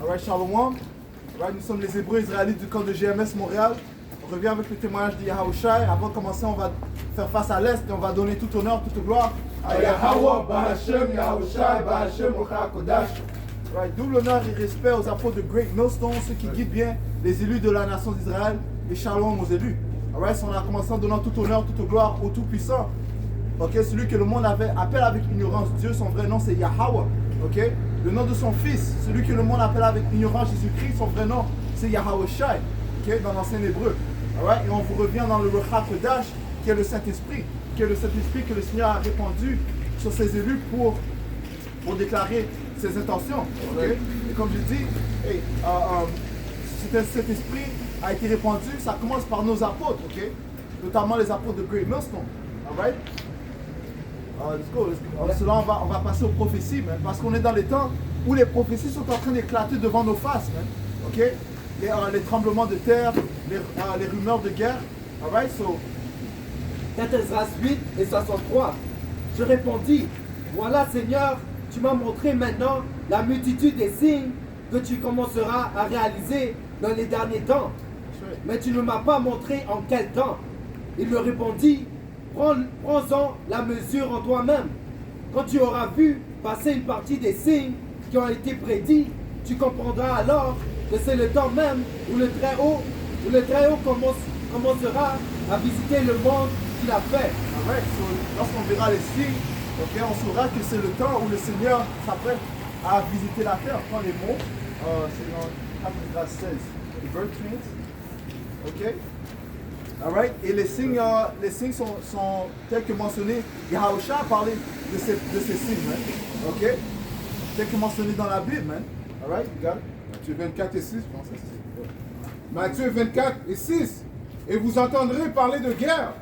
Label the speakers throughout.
Speaker 1: Alright, Shalom. Alright, nous sommes les Hébreux israélites du camp de GMS Montréal. On revient avec le témoignage de Yahawashi. Avant de commencer, on va faire face à l'Est et on va donner toute honneur, toute gloire à Yahawah, Bahashem, Yahawashi, Bahashem, Ruach HaKodesh. Right, double honneur et respect aux apôtres de Great Millstone, ceux qui guident bien les élus de la nation d'Israël, et shalom aux élus. Alright, on a commencé en donnant toute honneur, toute gloire au Tout-Puissant. Ok, celui que le monde appelle avec ignorance Dieu, son vrai nom c'est Yahawah. Ok, le nom de son fils, celui que le monde appelle avec ignorance Jésus-Christ, son vrai nom c'est Yahawashi. Ok, dans l'ancien hébreu. Alright, et on vous revient dans le Ruach HaKodesh, qui est le Saint-Esprit, que le Seigneur a répandu sur ses élus pour déclarer ses intentions. Okay? Et comme je dis, cet esprit a été répandu, ça commence par nos apôtres, okay? Notamment les apôtres de Great Millstone. Alright? Let's go. Cela, on va passer aux prophéties, man, parce qu'on est dans les temps où les prophéties sont en train d'éclater devant nos faces. Man, okay? Les tremblements de terre, les rumeurs de guerre. Alright? So,
Speaker 2: 4 Esdras 8 et 63. Je répondis, voilà Seigneur, tu m'as montré maintenant la multitude des signes que tu commenceras à réaliser dans les derniers temps. Mais tu ne m'as pas montré en quel temps. Il me répondit, prends-en la mesure en toi-même. Quand tu auras vu passer une partie des signes qui ont été prédits, tu comprendras alors que c'est le temps même où le Très-Haut commencera à visiter le monde qu'il a fait.
Speaker 1: So, lorsqu'on verra les signes, okay, on saura que c'est le temps où le Seigneur s'apprête à visiter la terre. Prends les mots, c'est dans 4 Esdras 16, verse 20. Ok? Alright? Et les signes sont tels que mentionnés. Yahawashi a parlé de ces signes, man. Ok? Tels que mentionnés dans la Bible, man. Alright? You got it?
Speaker 3: Matthieu 24 et 6, je pense que c'est. Matthieu 24 et 6. Et vous entendrez parler de guerre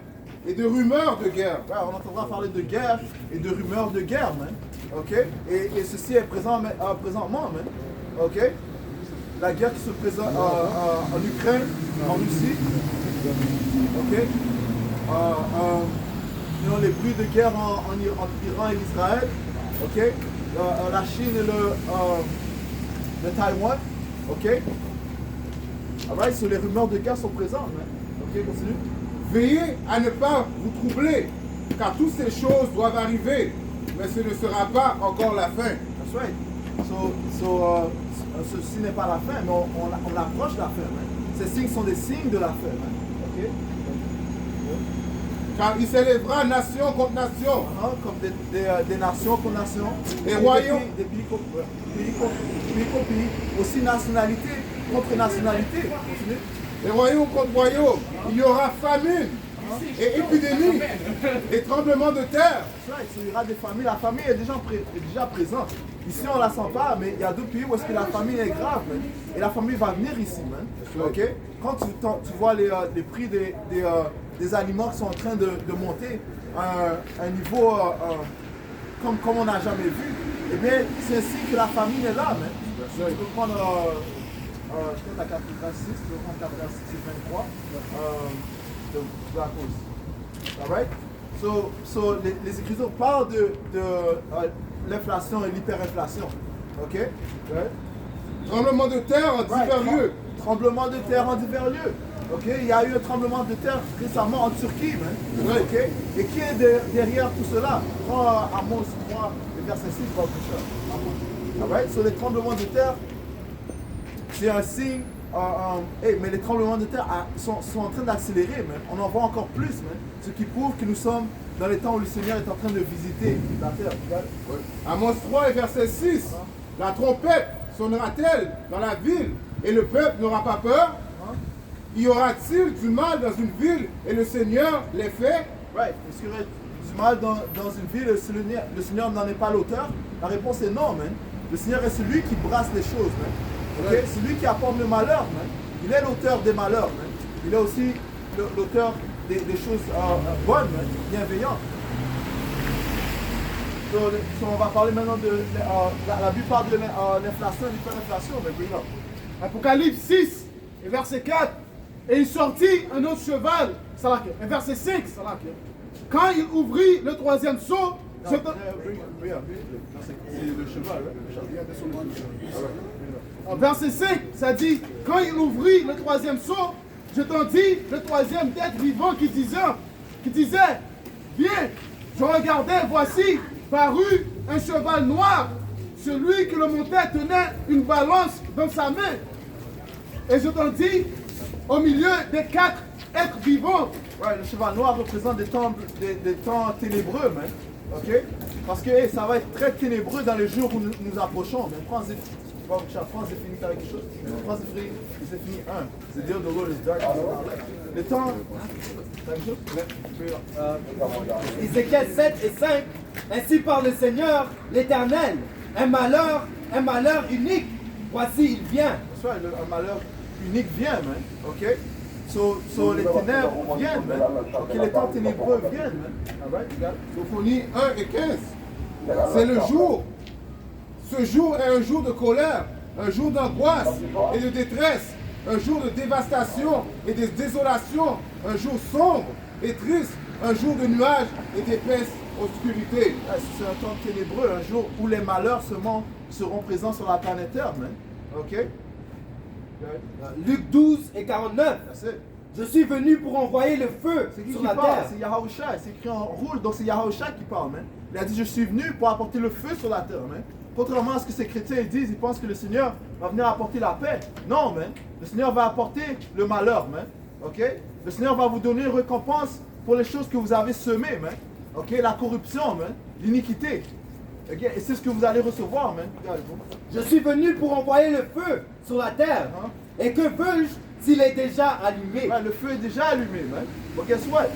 Speaker 3: et de rumeurs de guerre.
Speaker 1: Ouais, on entendra parler de guerre et de rumeurs de guerre, man. Ok? Et ceci est présentement, man. Ok? La guerre qui se présente en Ukraine, en Russie. Ok? Les bruits de guerre entre Iran et Israël. Ok? La Chine et le Taïwan. Ok? Alright, so les rumeurs de guerre sont présentes, man. Ok, continue.
Speaker 3: Veillez à ne pas vous troubler, car toutes ces choses doivent arriver, mais ce ne sera pas encore la fin.
Speaker 1: That's right. Ceci n'est pas la fin, mais on approche de la fin, man. Ces signes sont des signes de la fin, man. Ok?
Speaker 3: Car il s'élèvera nation contre nation.
Speaker 1: Comme des nations contre nations.
Speaker 3: Des royaumes.
Speaker 1: Des pays contre pays. Aussi nationalité contre nationalité. Continue.
Speaker 3: Les royaumes contre royaumes. Il y aura famine et épidémie et tremblements de terre.
Speaker 1: Il y aura des familles. La famille est déjà présente. Ici, on ne la sent pas, mais il y a d'autres pays où est-ce que la famille est grave, man. Et la famille va venir ici, man. Ok? Quand tu vois les prix des aliments qui sont en train de monter à un niveau comme on n'a jamais vu, eh bien, c'est ainsi que la famine est là, man. Tu peux prendre la 4 6, tu peux prendre 4 6 et 23 de la cause. Alright? So les Écritures parlent de l'inflation et l'hyperinflation. Ok? Right?
Speaker 3: Tremblement de terre en divers lieux.
Speaker 1: Tremblement de terre en divers lieux. Ok? Il y a eu un tremblement de terre récemment en Turquie, man.
Speaker 3: Ouais.
Speaker 1: Ok? Et qui est derrière tout cela? Prends Amos 3, verset 6, pour le Alright? So les tremblements de terre, c'est un signe. Mais les tremblements de terre sont en train d'accélérer, man. On en voit encore plus, man. Ce qui prouve que nous sommes dans les temps où le Seigneur est en train de visiter la terre.
Speaker 3: Ouais. Amos 3 et verset 6. La trompette sonnera-t-elle dans la ville et le peuple n'aura pas peur? Y aura-t-il du mal dans une ville et le Seigneur les fait?
Speaker 1: Right. Est-ce qu'il y aurait du mal dans une ville et le Seigneur n'en est pas l'auteur? La réponse est non, man. Le Seigneur est celui qui brasse les choses, man. Okay? C'est lui qui apporte le malheur, man. Il est l'auteur des malheurs, man. Il est aussi l'auteur des choses bonnes, man, bienveillantes. On va parler maintenant de la Bible parle de l'inflation et l'hyperinflation, mais
Speaker 4: Apocalypse 6, et verset 4. Et il sortit un autre cheval, verset 5. Quand il ouvrit le troisième sceau,
Speaker 1: Non, regarde, c'est le cheval.
Speaker 4: En verset 5, ça dit, quand il ouvrit le troisième sceau, j'entendis le troisième être vivant qui disait, viens, je regardais, voici, parut un cheval noir. Celui qui le montait tenait une balance dans sa main. Et j'entendis, au milieu des 4 êtres vivants.
Speaker 1: Ouais, le cheval noir représente des temps ténébreux, man. Ok? Parce que ça va être très ténébreux dans les jours où nous approchons. Mais France est fini par quelque chose. France c'est fini 1. C'est dire the Lord is dark. Les temps. T'as quelque chose?
Speaker 2: Ézéchiel 7 et 5. Ainsi parle le Seigneur, l'Éternel. Un malheur unique. Voici, il vient.
Speaker 1: Un malheur unique vient, man. Ok? So les ténèbres viennent, man. Ok, les temps ténébreux viennent, man. Alright, regarde.
Speaker 3: Sophonie 1 et 15. C'est le jour. Ce jour est un jour de colère, un jour d'angoisse et de détresse, un jour de dévastation et de désolation, un jour sombre et triste, un jour de nuages et d'épaisse obscurité.
Speaker 1: C'est un temps ténébreux, un jour où les malheurs seront présents sur la planète Terre, man. Ok?
Speaker 2: Luc 12 et 49.
Speaker 1: That's it.
Speaker 2: Je suis venu pour envoyer le feu
Speaker 1: C'est qui
Speaker 2: sur
Speaker 1: qui
Speaker 2: la
Speaker 1: parle?
Speaker 2: terre.
Speaker 1: C'est Yahushua, c'est écrit en rouge, donc c'est Yahushua qui parle, man. Il a dit, je suis venu pour apporter le feu sur la terre, man. Contrairement à ce que ces chrétiens disent, ils pensent que le Seigneur va venir apporter la paix. Non, man. Le Seigneur va apporter le malheur, man. Ok? Le Seigneur va vous donner une récompense pour les choses que vous avez semées, man. Ok? La corruption, man. L'iniquité. Ok? Et c'est ce que vous allez recevoir, man.
Speaker 2: Je suis venu pour envoyer le feu sur la terre.
Speaker 1: Hein?
Speaker 2: Et que veux-je s'il est déjà allumé?
Speaker 1: Ouais, le feu est déjà allumé, man. But guess what?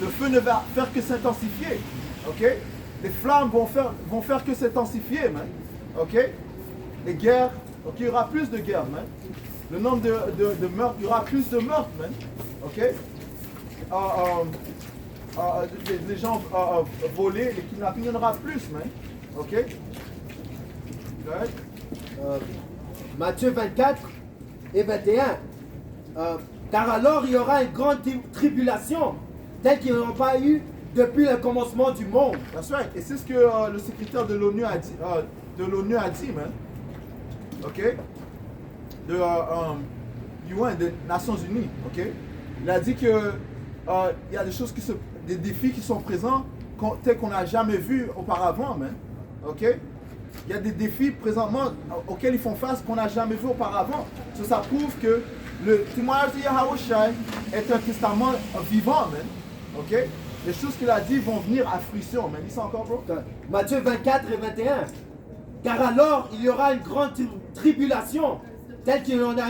Speaker 1: Le feu ne va faire que s'intensifier. Ok? Les flammes vont faire que s'intensifier, man. Ok? Les guerres, ok? Il y aura plus de guerres, man. Le nombre de meurtres, il y aura plus de meurtres, man. Ok? Les gens volés, les kidnappings, il y en aura plus, man. Ok? Right?
Speaker 2: Matthieu 24 et 21. Car alors il y aura une grande tribulation, telle qu'il n'y en a pas eu depuis le commencement du monde.
Speaker 1: That's right. Et c'est ce que le secrétaire de l'ONU a dit, man. Ok? De UN, des Nations Unies. Ok? Il a dit que il y a des défis qui sont présents tels qu'on n'a jamais vu auparavant, man. Ok? Il y a des défis présentement auxquels ils font face qu'on n'a jamais vu auparavant. Ça prouve que le témoignage de Yahushua est un testament vivant, man. Ok? Les choses qu'il a dit vont venir à fruition, man. Dis ça encore, bro?
Speaker 2: Matthieu 24 et 21. Car alors il y aura une grande tribulation, telle qu'il n'y en a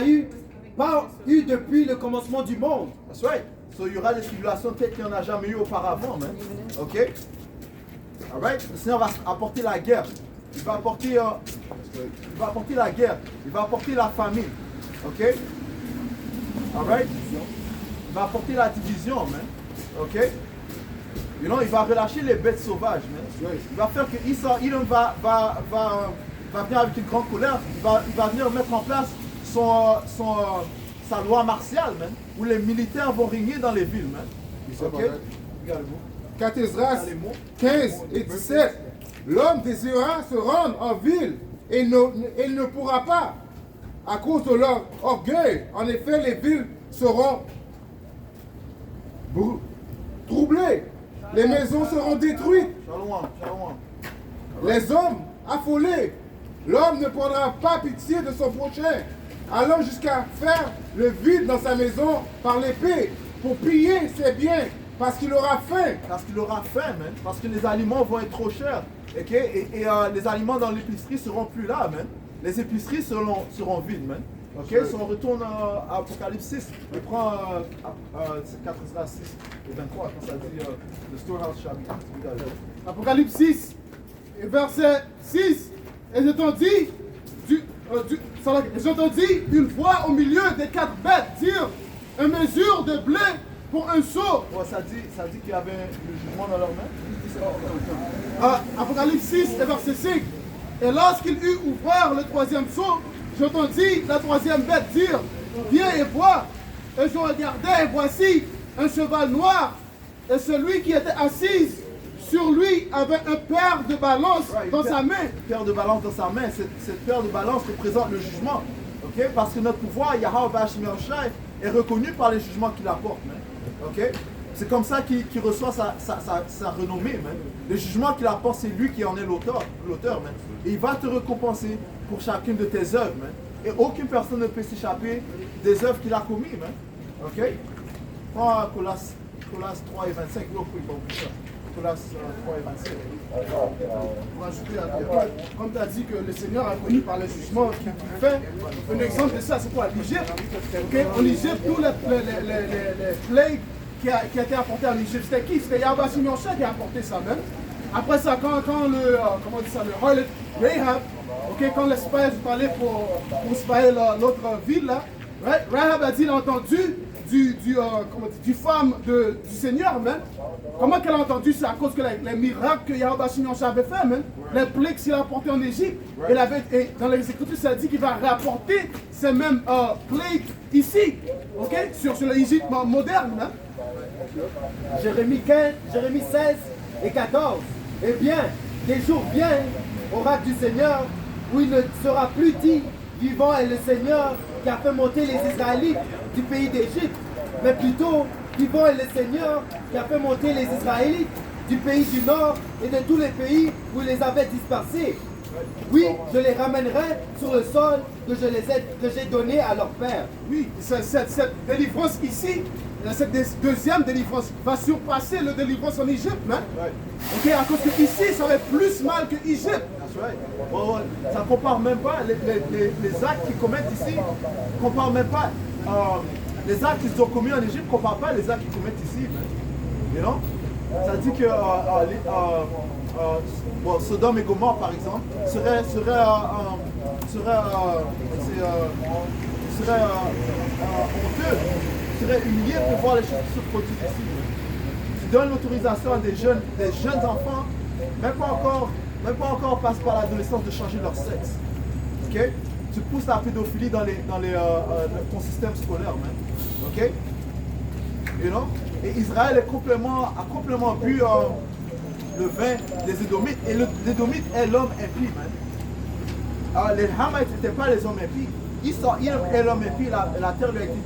Speaker 2: pas eu depuis le commencement du monde.
Speaker 1: That's right. So, il y aura des tribulations telles qu'il n'y en a jamais eu auparavant, man. Ok? Alright? Le Seigneur va apporter la guerre. Il va apporter la guerre. Il va apporter la famine. Ok? Alright? Il va apporter la division, man. Ok? You know, il va relâcher les bêtes sauvages, man. Il va faire que Edom va venir avec une grande colère. Il va venir mettre en place sa loi martiale, man. Où les militaires vont régner dans les villes, man. Ok? Regardez-vous.
Speaker 3: 4 Esdras 15 et 17. L'homme désirera se rendre en ville et il ne pourra pas à cause de leur orgueil. En effet, les villes seront troublées. Les maisons seront détruites.
Speaker 1: Shalom.
Speaker 3: Les hommes affolés. L'homme ne prendra pas pitié de son prochain, allant jusqu'à faire le vide dans sa maison par l'épée pour piller ses biens. Parce qu'il aura faim.
Speaker 1: Parce qu'il aura faim, man. Parce que les aliments vont être trop chers. Okay? Et les aliments dans l'épicerie seront plus là, man. Les épiceries seront vides, man. Ok? Si on retourne à Apocalypse 6, on prend 4 6 et 23, quand ça dit the storehouse shall be empty.
Speaker 4: Apocalypse 6, et verset 6. Et j'entendis une voix au milieu des 4 bêtes dire une mesure de blé pour un seau.
Speaker 1: Ouais, ça dit qu'il y avait le jugement dans leurs mains.
Speaker 4: Apocalypse 6 et verset 5. Et lorsqu'il eut ouvert le 3e seau, j'entendis la 3e bête dire, viens et vois. Et je regardais et voici un cheval noir. Et celui qui était assis sur lui avait un paire de balance
Speaker 1: Right,
Speaker 4: dans sa main.
Speaker 1: Une paire de balance dans sa main. Cette paire de balance représente le jugement. Ok? Parce que notre pouvoir, Yahweh Bashim Yahushai, est reconnu par les jugements qu'il apporte. Man. Ok? C'est comme ça qu'il reçoit sa renommée. Man. Le jugement qu'il apporte, c'est lui qui en est l'auteur. Man. Et il va te récompenser pour chacune de tes œuvres. Man. Et aucune personne ne peut s'échapper des œuvres qu'il a commises. Man. Ok? Prends Colosse 3 et 25. Real quick, bon, Colosse 3 et 25.
Speaker 4: Pour ajouter à quoi, comme tu as dit que le Seigneur a connu par le jugement qu'il fait, un exemple de ça, c'est quoi? L'Égypte. Okay? En Égypte, tous les plagues qui a été apporté en Égypte, c'était qui? C'était Yahweh Bashim Yahushai qui a apporté ça même. Après ça, quand le harlot Rahab, okay, quand les spies sont allés pour spyer l'autre ville là, Rahab a dit, il a entendu du femme du Seigneur, même. Comment qu'elle a entendu? C'est à cause que les miracles que Yahweh Bashim Yahushai avait fait, même. Les plaies qu'il a apportées en Égypte. Et dans les Écritures, ça dit qu'il va rapporter ces mêmes plaies ici, okay, sur l'Égypte moderne. Hein?
Speaker 2: Jérémie 16 et 14. Eh bien, des jours viennent, oracle du Seigneur, où il ne sera plus dit, vivant est le Seigneur qui a fait monter les Israélites du pays d'Égypte, mais plutôt, vivant est le Seigneur qui a fait monter les Israélites du pays du Nord et de tous les pays où il les avait dispersés. Oui, je les ramènerai sur le sol que j'ai donné à leur père.
Speaker 4: Oui, cette délivrance ici, cette deuxième délivrance va surpasser la délivrance en Égypte, hein? Ok, à cause que ici, ça va être plus mal que Égypte.
Speaker 1: Bon, ça ne compare même pas les actes qu'ils commettent ici. Compare même pas les actes qu'ils ont commis en Égypte. Ne compare pas les actes qu'ils commettent ici. You know? Ça dit que Sodome et Gomorrhe, par exemple, serait honteux, serait humilié pour voir les choses qui se produisent ici. Tu donnes l'autorisation à des jeunes enfants, même pas encore passent par l'adolescence, de changer leur sexe. Ok? Tu pousses la pédophilie dans ton système scolaire, man. Ok? You know? Et Israël a complètement bu le vin des Édomites. Et l'Édomite est l'homme impie, man. Les Hamites n'étaient pas les hommes impies. Il est l'homme impie, la terre lui a été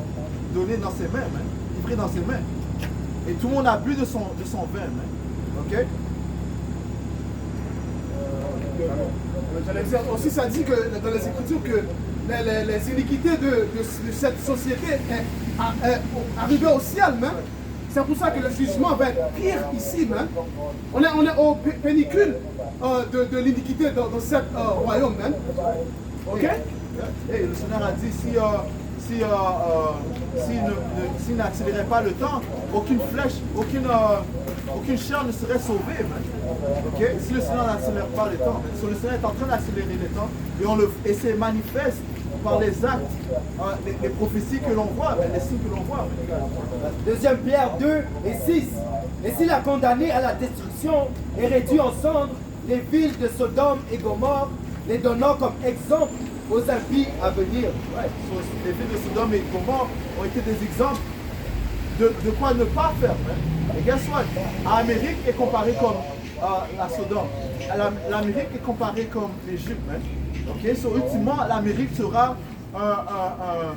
Speaker 1: donnée dans ses mains, man. Livrée dans ses mains. Et tout le monde a bu de son vin, man. Ok?
Speaker 4: Aussi, ça dit que dans les Écritures que les iniquités de cette société arrivaient au ciel, même. C'est pour ça que le jugement va être pire ici, même. On est au pénicule de l'iniquité dans ce royaume, même. Ok?
Speaker 1: Hey, le Seigneur a dit s'il n'accélérait pas le temps, aucune flèche, aucune chair ne serait sauvée. Okay? Si le Seigneur n'accélère pas le temps, le Seigneur est en train d'accélérer le temps et c'est manifeste par les actes, les prophéties que l'on voit, les signes que l'on voit.
Speaker 2: 2 Pierre 2 et 6. Et s'il a condamné à la destruction et réduit en cendres les villes de Sodome et Gomorrhe, les donnant comme exemple aux impies à venir.
Speaker 1: Ouais. Les villes de Sodome et Gomorrhe ont été des exemples de quoi ne pas faire. Hein. Et guess what? L'Amérique est comparée comme la Sodome. L'Amérique est comparée comme l'Égypte. Hein. Okay? So, ultimement, l'Amérique sera un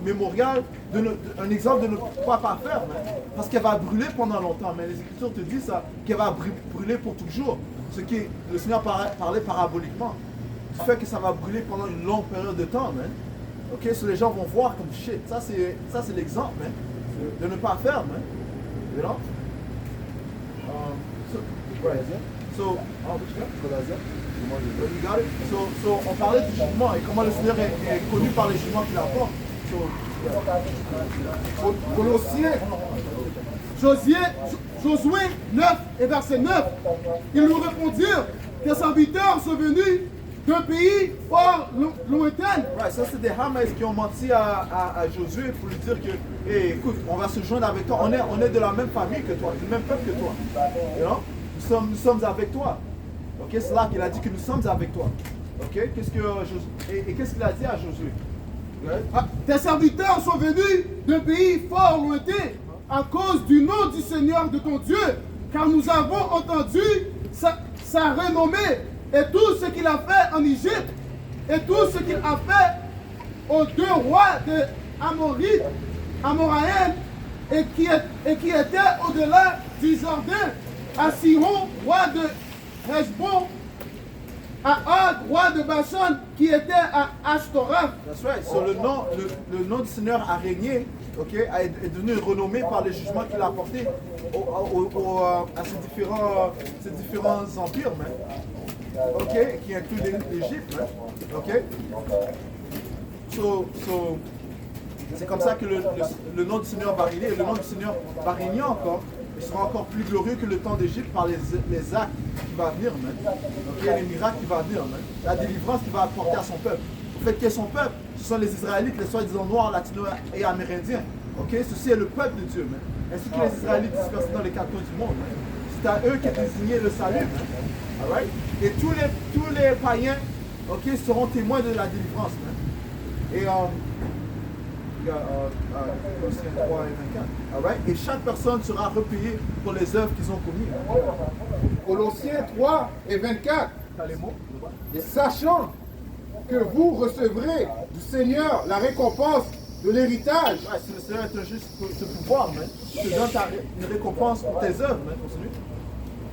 Speaker 1: mémorial, un exemple de ne pas faire. Hein. Parce qu'elle va brûler pendant longtemps. Mais les Écritures te disent qu'elle va brûler pour toujours. Ce qui le Seigneur parlait paraboliquement. Du fait que ça va brûler pendant une longue période de temps. Hein. Ok, so les gens vont voir comme shit. Ça c'est l'exemple, man, de ne pas faire, man. You know? So, you got it? So, on parlait du jugement et comment le Seigneur est connu par les jugements qu'il apporte.
Speaker 4: Colossiens, Josué 9 et verset 9. Ils nous répondirent que ses serviteurs sont venus d'un pays fort lointain.
Speaker 1: Right, ça c'est des Hamites qui ont menti à Josué pour lui dire que, hey, écoute, on va se joindre avec toi, on est de la même famille que toi, du même peuple que toi. You know? Nous sommes avec toi. Ok, c'est là qu'il a dit que nous sommes avec toi. Ok, qu'est-ce qu'il a dit à Josué?
Speaker 4: Tes serviteurs sont venus d'un pays fort lointain à cause du nom du Seigneur de ton Dieu, car nous avons entendu sa renommée et tout ce qu'il a fait en Égypte et tout ce qu'il a fait aux 2 rois de Amoraïm et qui étaient au-delà du Jourdain, à Sihon, roi de Heshbon, à Og, roi de Bashan, qui était à Ashtorath.
Speaker 1: That's right. So le nom du Seigneur a régné, okay, est devenu renommé par les jugements qu'il a apportés à ces différents empires, okay, qui incluent l'Égypte. Okay. So, c'est comme ça que le nom du Seigneur va régner, et le nom du Seigneur va régner encore. Il sera encore plus glorieux que le temps d'Égypte par les actes qui vont venir, okay, les miracles qui vont venir, la délivrance qu'il va apporter à son peuple. Au fait, qu'est son peuple? Ce sont les Israélites, les soi-disant noirs, latinos et amérindiens. Okay? Ceci est le peuple de Dieu, ainsi que les Israélites dispersés dans les 4 coins du monde. C'est à eux qu'est désigné le salut. Alright? Et tous les païens, okay, seront témoins de la délivrance. Et Colossiens 3 et 24. Alright? Et chaque personne sera repayée pour les œuvres qu'ils ont commises.
Speaker 3: Colossiens 3 et 24.
Speaker 1: T'as les mots?
Speaker 3: Et sachant que vous recevrez du Seigneur la récompense de l'héritage.
Speaker 1: Ouais, si le Seigneur est un juste ce pouvoir, il te donne une récompense pour tes œuvres. Continue.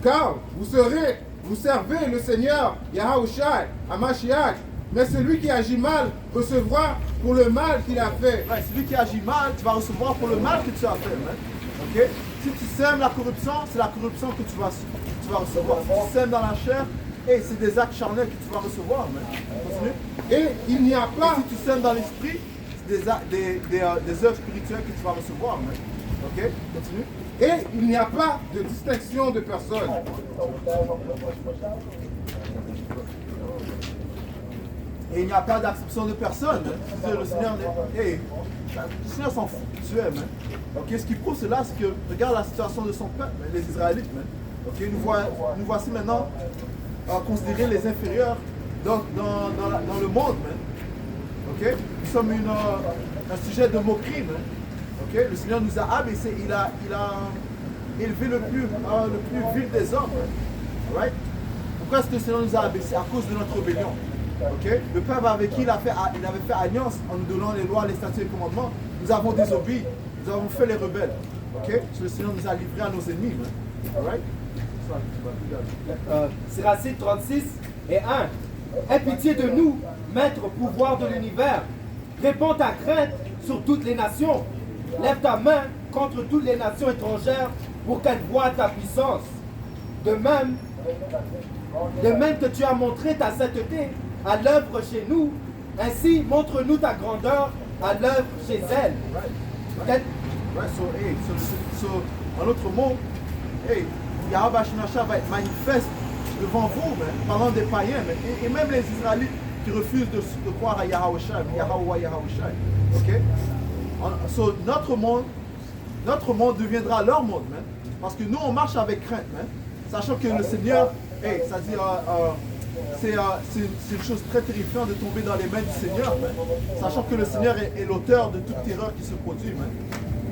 Speaker 3: Car vous servez le Seigneur Yahaoushai, Hamashiach, mais celui qui agit mal recevra pour le mal qu'il a fait.
Speaker 1: Ouais, celui qui agit mal, tu vas recevoir pour le mal que tu as fait. Okay? Si tu sèmes la corruption, c'est la corruption que tu vas recevoir. Si tu sèmes dans la chair, c'est des actes charnels que tu vas recevoir. Continue.
Speaker 3: Et il n'y a pas.
Speaker 1: Et si tu sèmes dans l'esprit, c'est des œuvres spirituelles que tu vas recevoir. Ok? Continue.
Speaker 3: Et il n'y a pas de distinction de personne.
Speaker 1: Et il n'y a pas d'acception de personne. Le Seigneur, le Seigneur s'en fout. Tu aimes. Okay? Ce qui prouve cela, c'est que regarde la situation de son peuple, les Israélites. Okay? Nous voici maintenant considérer les inférieurs dans le monde. Okay? Nous sommes un sujet de moquerie. Okay? Le Seigneur nous a abaissés. Il a élevé le plus vil des hommes. Right? Pourquoi est-ce que le Seigneur nous a abaissés? À cause de notre rébellion. Okay? Le peuple avec qui il avait fait alliance en nous donnant les lois, les statuts et les commandements, nous avons désobéi, nous avons fait les rebelles. Okay? Le Seigneur nous a livrés à nos ennemis. Alright?
Speaker 2: Siracide 36 et 1. Aie pitié de nous, maître pouvoir de l'univers. Répands ta crainte sur toutes les nations. Lève ta main contre toutes les nations étrangères pour qu'elles voient ta puissance. De même que tu as montré ta sainteté à l'œuvre chez nous, ainsi montre-nous ta grandeur à l'œuvre chez elles.
Speaker 1: En autre mot, Yahweh Shemashah va être manifeste devant vous, parlant des païens, et même les Israélites qui refusent de croire à Yahweh Shai. Okay? So, notre monde deviendra leur monde, parce que nous on marche avec crainte, sachant que le Seigneur, c'est-à-dire c'est une chose très terrifiante de tomber dans les mains du Seigneur, sachant que le Seigneur est l'auteur de toute terreur qui se produit.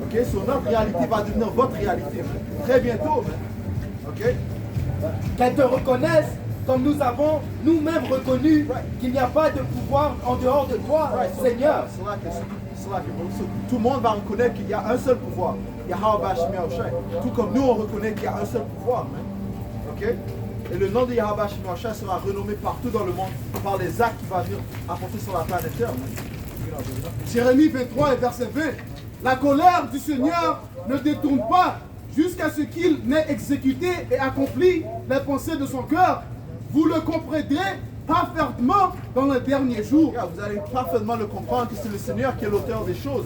Speaker 1: Okay? So, notre réalité va devenir votre réalité très bientôt. Okay?
Speaker 2: Qu'elles te reconnaissent comme nous avons nous-mêmes reconnu qu'il n'y a pas de pouvoir en dehors de toi, Seigneur.
Speaker 1: Tout le monde va reconnaître qu'il y a un seul pouvoir, Yahweh Shemashah. Tout comme nous on reconnaît qu'il y a un seul pouvoir. Okay? Et le nom de Yahweh Shemashah sera renommé partout dans le monde par les actes qu'il va venir apporter sur la planète Terre.
Speaker 4: Jérémie 23 et verset 20. La colère du Seigneur ne détourne pas jusqu'à ce qu'il n'ait exécuté et accompli les pensées de son cœur. Vous le comprendrez parfaitement dans le dernier jour.
Speaker 1: Yeah, vous allez parfaitement le comprendre que c'est le Seigneur qui est l'auteur des choses.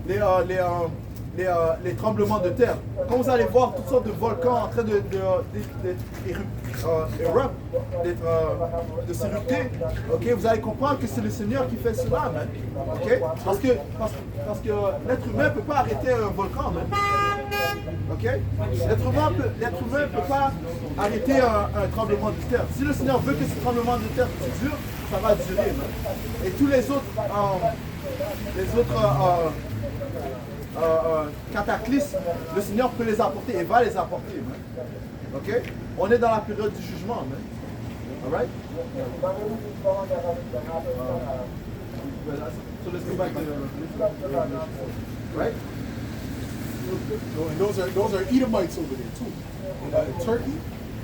Speaker 1: Les tremblements de terre. Quand vous allez voir toutes sortes de volcans en train de s'érupter, okay, vous allez comprendre que c'est le Seigneur qui fait cela. Okay? Parce que l'être humain ne peut pas arrêter un volcan. Okay? L'être humain ne peut pas arrêter un tremblement de terre. Si le Seigneur veut que ce tremblement de terre dure, ça va durer. Et tous les autres cataclysmes, le Seigneur peut les apporter et va les apporter. Man. Ok? On est dans la période du jugement. Man. Alright? So let's go back to right?
Speaker 3: So, and those are Edomites over there too. In Turkey,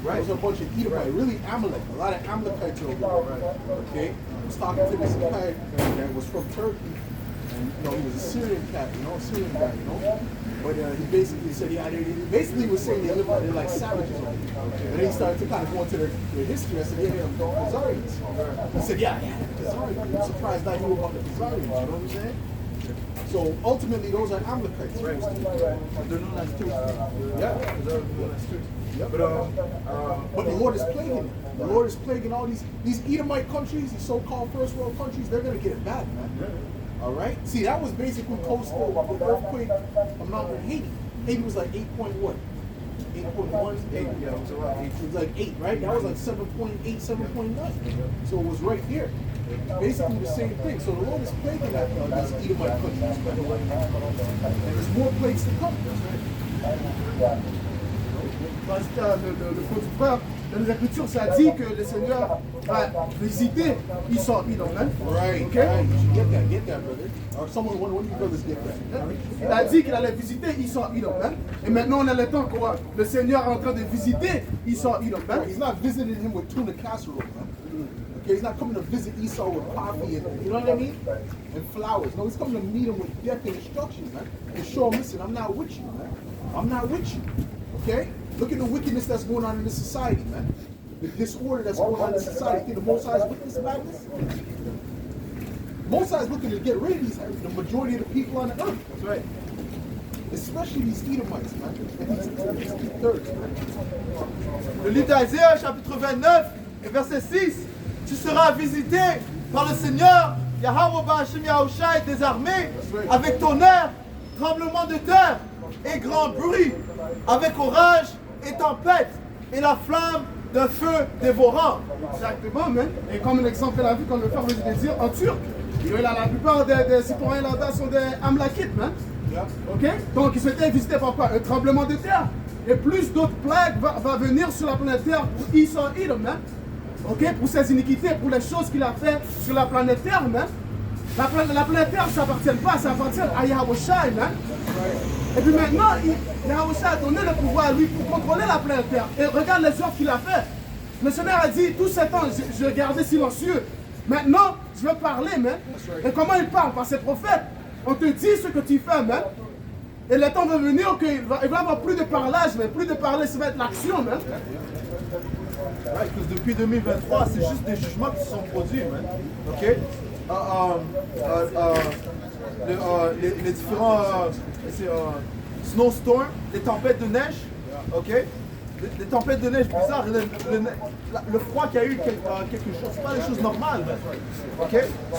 Speaker 1: Right.
Speaker 3: those are a bunch of Edomites, really Amalek, a lot of Amalekites over there. Okay? I was talking to this guy that was from Turkey, and he was a Syrian cat, a Syrian guy, But he basically said, he was saying they live out there like savages over there. And then he started to kind of go into their history. I said, yeah, the Khazarians. He said, yeah, the Khazarians. I'm surprised I knew about the Khazarians, you know what I'm saying? So ultimately, those are Amalekites.
Speaker 1: They're known as Turks.
Speaker 3: Yeah.
Speaker 1: They're known as Turks.
Speaker 3: Yep. But the Lord is plaguing them. The Lord is plaguing all these Edomite countries, these so-called first world countries. They're going to get it bad, man. All right? See, that was basically post the earthquake amount in Haiti. Haiti was like 8.1. 8.1? 8, yeah, it was around 8. It was like 8, right? That was like 7.8, 7.9. So it was right here. Basically the same thing. So the Lord is plaguing that these Edomite countries, by the way. And there's more plagues to come.
Speaker 4: Le faux du frère, dans les Écritures, ça dit que le Seigneur va visiter Esau, Edom.
Speaker 3: Right,
Speaker 4: Okay?
Speaker 3: right. You should get that, brother. Or one of you brothers get that.
Speaker 4: Il a dit qu'il allait visiter Esau, Edom. Et maintenant, on a le temps que le Seigneur est en train de visiter Esau, Edom.
Speaker 3: He's not visiting him with tuna casserole, man. Okay, he's not coming to visit Esau with coffee and, you know what I mean? And flowers. No, he's coming to meet him with death and destruction, man. And show him, listen, I'm not with you, man. I'm not with you. Okay? Look at the wickedness that's going on in this society, man. The disorder that's going on in this society. Think the Most High is with this madness? Most High is looking to get rid of the majority of the people on the earth.
Speaker 1: That's right.
Speaker 3: Especially these Edomites, man. And these thirds, man.
Speaker 1: Le livre d'Isaiah, chapitre 29, et verset 6. Tu seras visité par le Seigneur, Yahweh Ba'Hashem Yahushai des armées, avec tonnerre, tremblement de terre et grand bruit, avec orage et tempête, et la flamme d'un feu dévorant.
Speaker 4: Exactement, man. Et comme un exemple, elle a vu, comme le frère venait de dire, en turc, la plupart des citoyens là-bas sont des Amalekites, man. Ok? Donc ils étaient visités par quoi? Un tremblement de terre. Et plus d'autres plagues va venir sur la planète Terre pour Esau, Edom, man. Ok? Pour ses iniquités, pour les choses qu'il a fait sur la planète Terre, man. La planète Terre, ça appartient pas, ça appartient à Yahweh Shai, man. Et puis maintenant, Yahweh Shai a donné le pouvoir à lui pour contrôler la planète Terre. Et regarde les œuvres qu'il a fait. Le Seigneur a dit, tout ce temps, je gardais silencieux. Maintenant, je veux parler, man. Et comment il parle? Par ses prophètes. On te dit ce que tu fais, man. Et le temps va venir qu'il va y avoir plus de parlage, mais plus de parler, ça va être l'action, man.
Speaker 1: Ouais, parce que depuis 2023, c'est juste des jugements qui se sont produits, man. Ok? Les différents snowstorms, les tempêtes de neige, ok? Les tempêtes de neige bizarres, le froid qu'il y a eu, quelque chose, c'est pas des choses normales, man. Ok?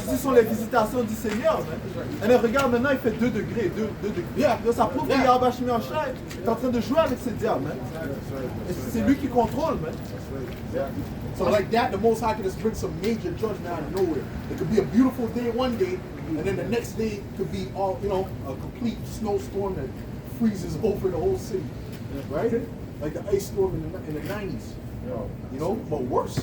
Speaker 1: Ce sont les visitations du Seigneur, man. Et regarde maintenant, il fait 2 degrés, 2 degrés. Donc ça prouve que Yahweh Ba'Hashem Yahushai est en train de jouer avec ces diables, man. Et c'est lui qui contrôle, man.
Speaker 3: So like that, the Most High can just bring some major judgment out of nowhere. It could be a beautiful day one day, and then the next day could be all, a complete snowstorm that freezes over the whole city, right? Like the ice storm in the 90s, but worse.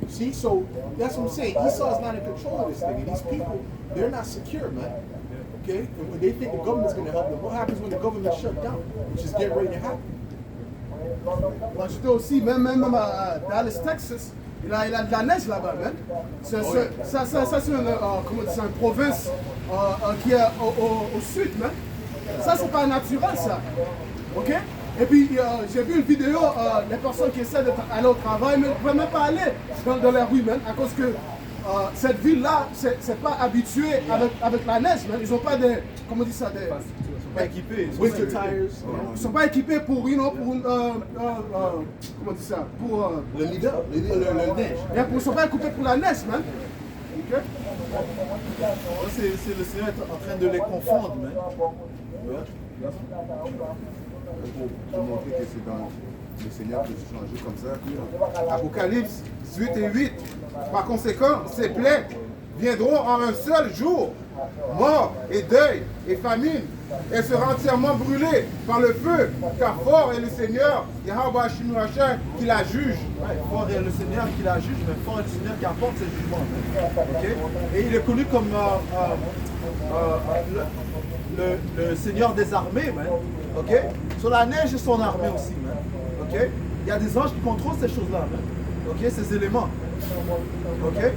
Speaker 3: See, so that's what I'm saying. Esau is not in control of this thing, and these people, they're not secure, man. Okay? And when they think the government's going to help them, what happens when the government shut down, which is getting ready to happen?
Speaker 4: Moi, j'étais aussi, même à Dallas, Texas, il a de la neige là-bas, man. Ça, c'est une province qui est au sud, man. Ça, c'est pas naturel, ça. Ok? Et puis, j'ai vu une vidéo, les personnes qui essaient d'aller au travail, mais ne pouvaient même pas aller dans la rue, man, à cause que cette ville-là, c'est pas habitué avec la neige, man. Ils ont pas des, comment on dit ça, des...
Speaker 1: Pas équipés.
Speaker 3: Winter tires.
Speaker 4: Ils sont pas équipés pour, comment on dit ça, pour...
Speaker 3: Le leader, le neige.
Speaker 4: Ils sont pas équipés pour la neige, man. Ok?
Speaker 1: C'est le Seigneur en train de les confondre, man.
Speaker 5: Pour montrer que c'est dans le Seigneur peut changer comme ça. Apocalypse 18 et 8. Par conséquent, ces plaies
Speaker 3: viendront en un seul jour, mort et deuil et famine, et sera entièrement brûlée par le feu, car fort est le Seigneur, Yahweh Hashim Hashem, qui la juge.
Speaker 1: Ouais, fort est le Seigneur qui la juge, mais fort est le Seigneur qui apporte ses jugements. Okay? Et il est connu comme le Seigneur des armées. Okay? Sur la neige et son armée aussi. Okay? Il y a des anges qui contrôlent ces choses-là. Okay? Ces éléments. Okay?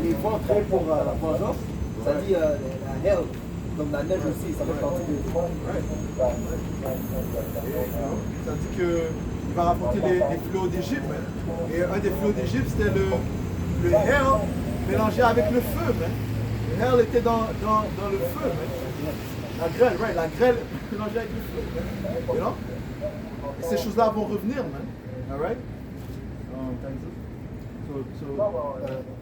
Speaker 2: Les vents très pour la vengeance, ça dit la hell, comme la neige aussi, ça fait partie de.
Speaker 1: Ça dit qu'il va rapporter les fléaux d'Égypte. Et un des fléaux d'Égypte, c'était le hell mélangé avec le feu. Le hell était dans le feu. La grêle, right? La grêle mélangée avec le feu. You know? Et ces choses-là vont revenir. All right?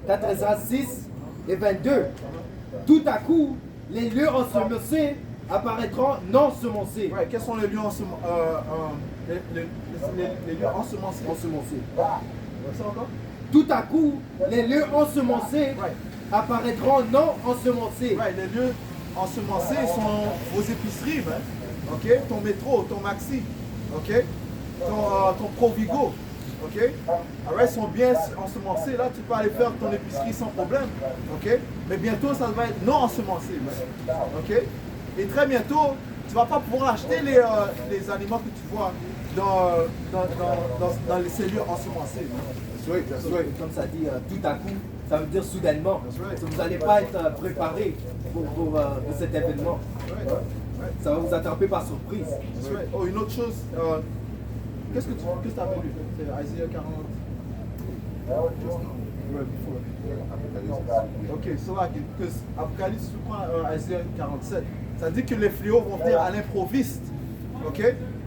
Speaker 2: 4 Esdras 6 et 22. Tout à coup, les lieux ensemencés apparaîtront non semoncés.
Speaker 1: Right. Quels sont les lieux les lieux ensemencés?
Speaker 2: Ensemencés.
Speaker 1: Ça encore?
Speaker 2: Tout à coup, les lieux ensemencés
Speaker 1: Right.
Speaker 2: apparaîtront non ensemencés.
Speaker 1: Right. Les lieux ensemencés sont vos épiceries, okay? Ton métro, ton maxi, okay? Ton Provigo. Okay? Alright, sont bien ensemencés. Là, tu peux aller faire ton épicerie sans problème. Okay? Mais bientôt, ça va être non ensemencé. Okay? Et très bientôt, tu ne vas pas pouvoir acheter les aliments que tu vois dans les cellules ensemencées.
Speaker 2: Comme ça dit tout à coup, ça veut dire soudainement.
Speaker 1: right.
Speaker 2: Vous n'allez pas être préparé pour cet événement. Ça va vous attraper par surprise.
Speaker 1: Right. Oh, une autre chose. Qu'est-ce que tu avais lu? C'est Isaiah 40. Ok, so là, because Apocalypse, tu prends Isaiah 47. Ça dit que les fléaux vont venir à l'improviste. Ok?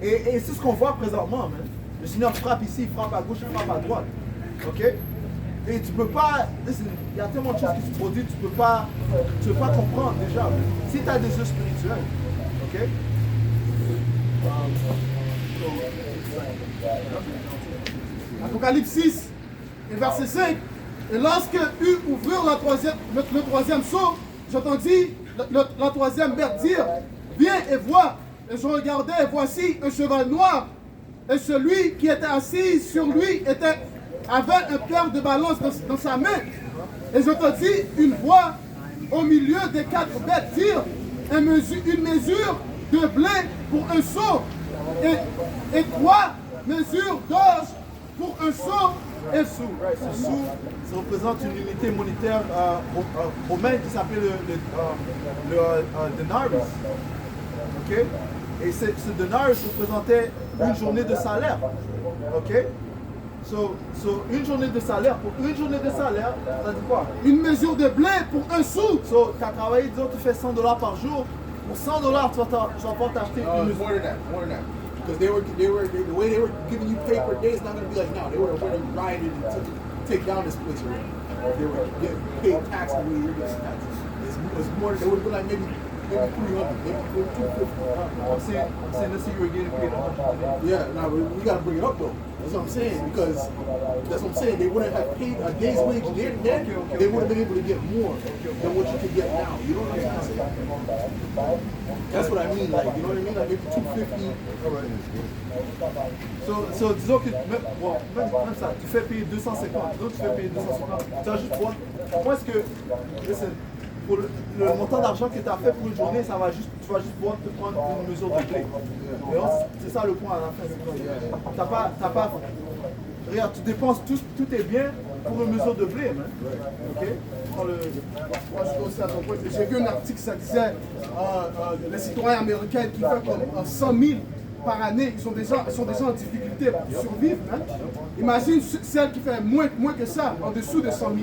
Speaker 1: Et c'est ce qu'on voit présentement. Man. Le Seigneur frappe ici, il frappe à gauche, il frappe à droite. Ok? Et tu peux pas. Il y a tellement de choses qui se produisent, tu peux pas comprendre déjà. Man. Si tu as des yeux spirituels. Ok?
Speaker 4: Apocalypse 6, et verset 5. Et lorsque eut ouvert le troisième sceau, j'entendis la troisième bête dire, viens et vois. Et je regardais, et voici un cheval noir. Et celui qui était assis sur lui avait un pierre de balance dans sa main. Et j'entendis une voix au milieu des 4 bêtes dire, une mesure de blé pour un seau, et 3 mesures d'orge pour un seau et
Speaker 1: Sous, right. Ce sous, ça représente une unité monétaire romaine qui s'appelle le denarius. Ok? Et ce denarius représentait une journée de salaire. Ok? So, une journée de salaire, pour une journée de salaire, ça dit quoi?
Speaker 4: une mesure de blé pour un sou.
Speaker 1: So, tu as travaillé, disons, tu fais $100 par jour. Pour $100, tu vas pouvoir t'acheter une mesure.
Speaker 5: More than that. Because the way they were giving you pay per day is not going to be like now. They were already rioted and take down this place already. They were getting paid tax the way you're getting tax. It's more. They would have been like maybe 300, maybe 250.
Speaker 1: I'm saying, let's say you were getting paid $100.
Speaker 5: Yeah, now we got to bring it up though. That's what I'm saying, because that's what I'm saying. They wouldn't have paid a day's wage then. They would have been able to get more than what you could get now. You know what I'm saying? That's what I mean. Like, you know what I mean? Like maybe 250.
Speaker 1: So, disons que même ça, tu fais payer 250, disons que tu fais payer 250, tu ajoutes 3. Moi, est-ce que, listen, pour le montant d'argent que tu as fait pour une journée, tu vas juste pouvoir te prendre une mesure de blé. C'est ça le point à la fin. T'as pas, regarde, tu dépenses tout est bien pour une mesure de blé. Ok?
Speaker 4: Moi, je trouve ça à ton point. J'ai vu un article, ça disait les citoyens américains qui font comme 100 000 par année, ils sont déjà en difficulté pour survivre. Hein? Imagine celle qui fait moins que ça, en dessous de 100 000.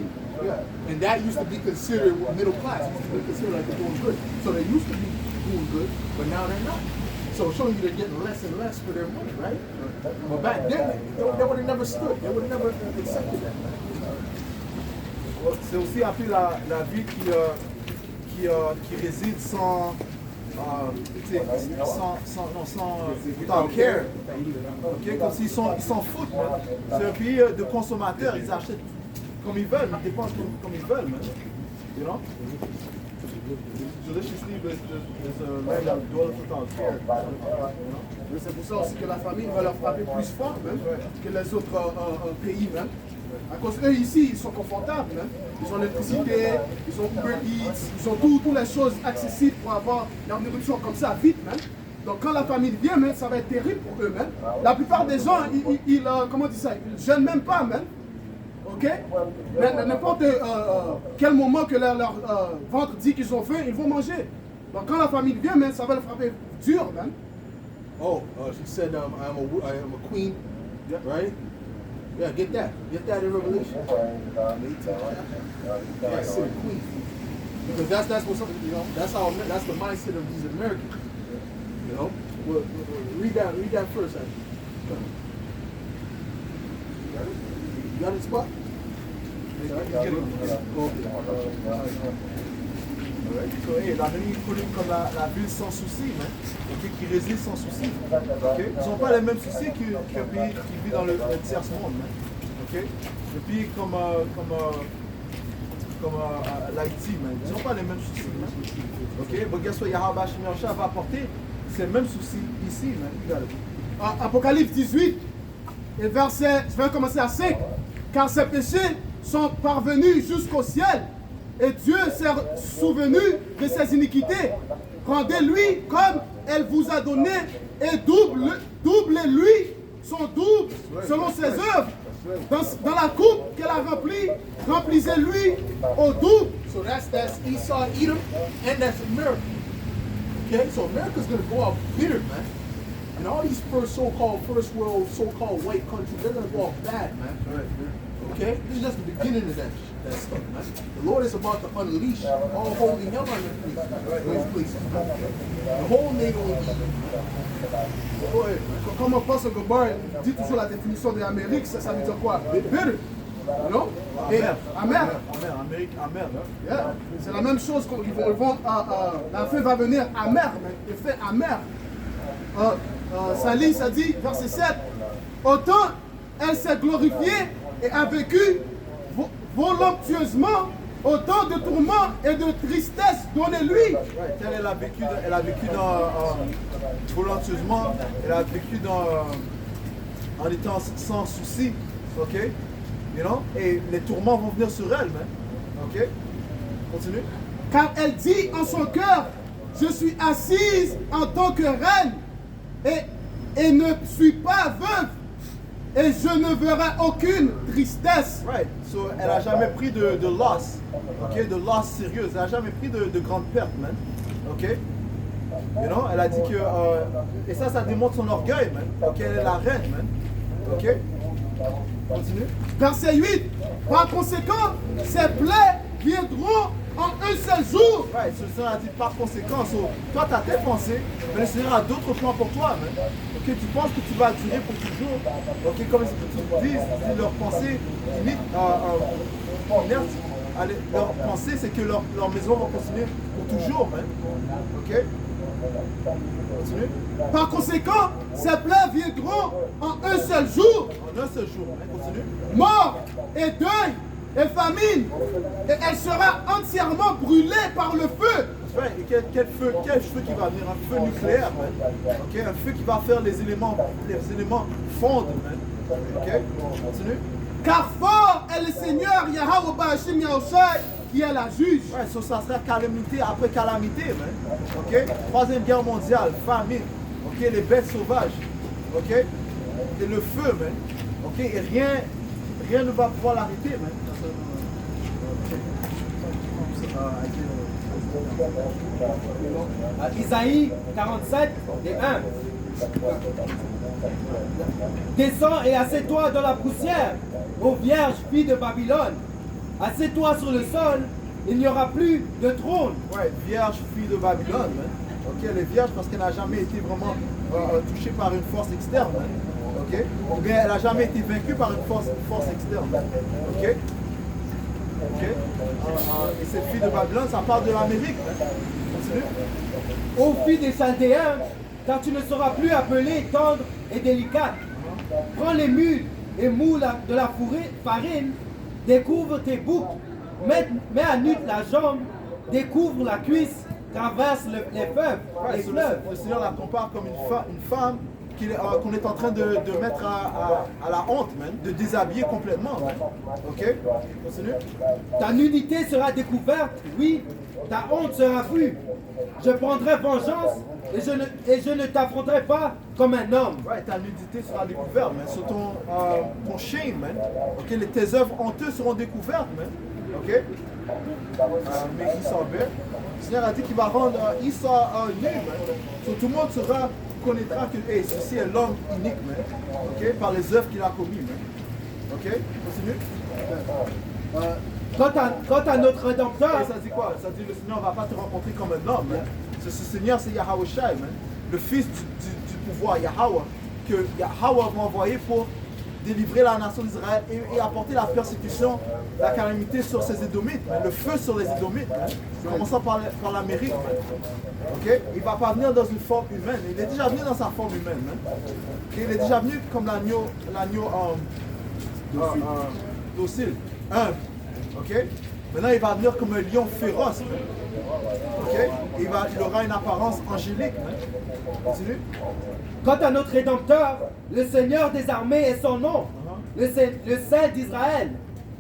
Speaker 5: Yeah, and that used to be considered middle class. It used to be considered like they're doing good. So they used to be doing good, but now they're not. So showing you they're getting less and less for their money, right? But back then, they would have never stood. They would have never accepted that.
Speaker 1: C'est aussi appelé la vie qui réside sans care. Okay? Comme s'ils s'en foutent. C'est un pays de consommateurs, ils achètent comme ils veulent, ils dépensent comme ils veulent, man. You know? Judiciously, there's a land that dwelleth without fear. You know?
Speaker 4: Mais c'est pour ça aussi que la famine va leur frapper plus fort même, que les autres pays. Même. À cause d'eux ici, ils sont confortables. Même. Ils ont l'électricité, ils ont Uber Eats, ils ont toutes les choses accessibles pour avoir leur nourriture comme ça vite. Même. Donc quand la famine vient, même, ça va être terrible pour eux. Même. La plupart des gens, comment dire ça, ils ne jeûnent même pas. Même. Ok? Mais n'importe quel moment que leur ventre dit qu'ils ont faim, ils vont manger. Donc quand la famine vient, même, ça va les frapper dur. Même.
Speaker 5: Oh, she said, I am a queen, right? Yeah, get that in Revelation. Yeah, city queen. Because that's what something, you know, that's the mindset of these Americans. You know, well, read that first. You got it, Spot?
Speaker 1: So, hey, l'avenir est connu comme la ville sans souci, hein, okay, qui réside sans souci. Okay? Ils n'ont pas les mêmes soucis qu'un pays qui vit dans le tiers-monde. Hein, okay? Un pays comme l'Haïti, ils n'ont pas les mêmes soucis. Hein, okay? But guess what, Yahweh Hashem Yahushua va apporter ces mêmes soucis ici. Hein,
Speaker 4: Apocalypse 18, et verset, je vais commencer à 5. Car ces péchés sont parvenus jusqu'au ciel. Et Dieu s'est souvenu de ses iniquités. Rendez-lui comme elle vous a donné et doublez-lui son double selon ses œuvres. Dans la coupe qu'elle a remplie, remplissez-lui au double.
Speaker 5: So that's Esau, Edom, and that's America. Okay, so America's going to go out bitter, man. And all these first world, so-called white countries, they're going to go out bad, man. Okay, this is just the beginning of that stuff, man. The Lord is about to unleash all holy hell on these places, man. The whole nation will be.
Speaker 4: Go ahead. Comme on pense au Gobar, dit toujours la définition de l'Amérique, ça veut dire quoi? Bitter. Non? Amer.
Speaker 1: Amérique amère.
Speaker 4: Yeah. C'est la même chose qu'ils vont la fin va venir amer, mais le fait amer. Saline, ça dit, verset 7, autant elle s'est glorifiée et a vécu voluptueusement, autant de tourments et de tristesse donnez-lui.
Speaker 1: Right. Elle a vécu volonteusement, elle a vécu en étant sans souci, ok? You know? Et les tourments vont venir sur elle, man. Ok? Continue.
Speaker 4: Car elle dit en son cœur, je suis assise en tant que reine et ne suis pas veuve. Et je ne verrai aucune tristesse.
Speaker 1: Right. So, elle n'a jamais pris de loss. Ok? De loss sérieuse. Elle n'a jamais pris de grandes pertes, man. Ok? You know? Elle a dit que. Et ça démontre son orgueil, man. Ok? Elle est la reine, man. Ok? Continue.
Speaker 4: Verset 8. Par conséquent, ces plaies viendront en un seul jour.
Speaker 1: Right. So, le Seigneur a dit par conséquent. So, toi, tu as tes pensées, mais le Seigneur a d'autres plans pour toi, man. Ok? Tu penses que tu vas durer pour toujours. Ok? Comme ils disent, leurs pensées inertes. Leur pensée, c'est que leur maison va continuer pour toujours, man. Ok? Continue.
Speaker 4: Par conséquent, ces plaies viendront en un seul jour.
Speaker 1: En un seul jour, man. Continue.
Speaker 4: Mort et deuil et famine. Et elle sera entièrement brûlée par le feu.
Speaker 1: Ouais, et quel feu qui va venir? Un feu nucléaire, man. Ok? Un feu qui va faire les éléments fondre, man. Ok? Continue.
Speaker 4: Car fort est le Seigneur Yahweh Hashem Yahushua qui est la juge.
Speaker 1: Ouais, so ça sera calamité après calamité, man. Ok? Troisième guerre mondiale, famine. Ok? Les bêtes sauvages. Ok? Et le feu, man. Ok? Et rien ne va pouvoir l'arrêter, man.
Speaker 2: Isaïe 47 et 1. Descends et assieds-toi dans la poussière, ô vierge fille de Babylone. Assieds-toi sur le sol, il n'y aura plus de trône.
Speaker 1: Ouais, vierge fille de Babylone, man. Ok, elle est vierge parce qu'elle n'a jamais été vraiment touchée par une force externe, man. Ok? Ou bien elle n'a jamais été vaincue par une force externe. Ok? Ok? Et cette fille de Babylone, ça parle de l'Amérique, man. Continue.
Speaker 2: Ô fille des Chaldéens, car tu ne seras plus appelée tendre et délicate. Prends les mules et moule de la farine découvre tes boucles, mets à nu la jambe, découvre la cuisse, traverse les fleuves.
Speaker 1: Ouais,
Speaker 2: Les
Speaker 1: so
Speaker 2: fleuves.
Speaker 1: le Seigneur la compare comme une femme qu'on est en train de mettre à la honte, man, de déshabiller complètement. Man. Ok? Continue.
Speaker 2: Ta nudité sera découverte, oui, ta honte sera vue. Je prendrai vengeance et je ne t'affronterai pas comme un homme.
Speaker 1: Ouais, ta nudité sera découverte, man. Sur ton shame, man. Ok? Tes œuvres honteuses seront découvertes, man. Ok? Mais Esau bête. Le Seigneur a dit qu'il va rendre Esau nu, man. So, tout le monde connaîtra que hey, ceci est l'homme unique, man. Ok? Par les œuvres qu'il a commises, man. Ok? Continue.
Speaker 2: Quant à notre Rédempteur,
Speaker 1: Et ça dit quoi? Ça dit le Seigneur ne va pas te rencontrer comme un homme. Hein? Ce Seigneur, c'est Yahweh Shai, man. Le fils du pouvoir, Yahweh, que Yahweh va envoyer pour délivrer la nation d'Israël et apporter la persécution, la calamité sur ces Édomites, man. Le feu sur les Édomites, man. Commençant par l'Amérique. Okay? Il ne va pas venir dans une forme humaine. Il est déjà venu dans sa forme humaine. Man. Okay? Il est déjà venu comme l'agneau docile, humble. Ok? Maintenant, il va venir comme un lion féroce. Ok? Il aura une apparence angélique. Continue.
Speaker 2: quant à notre Rédempteur, le Seigneur des armées est son nom, le Saint d'Israël.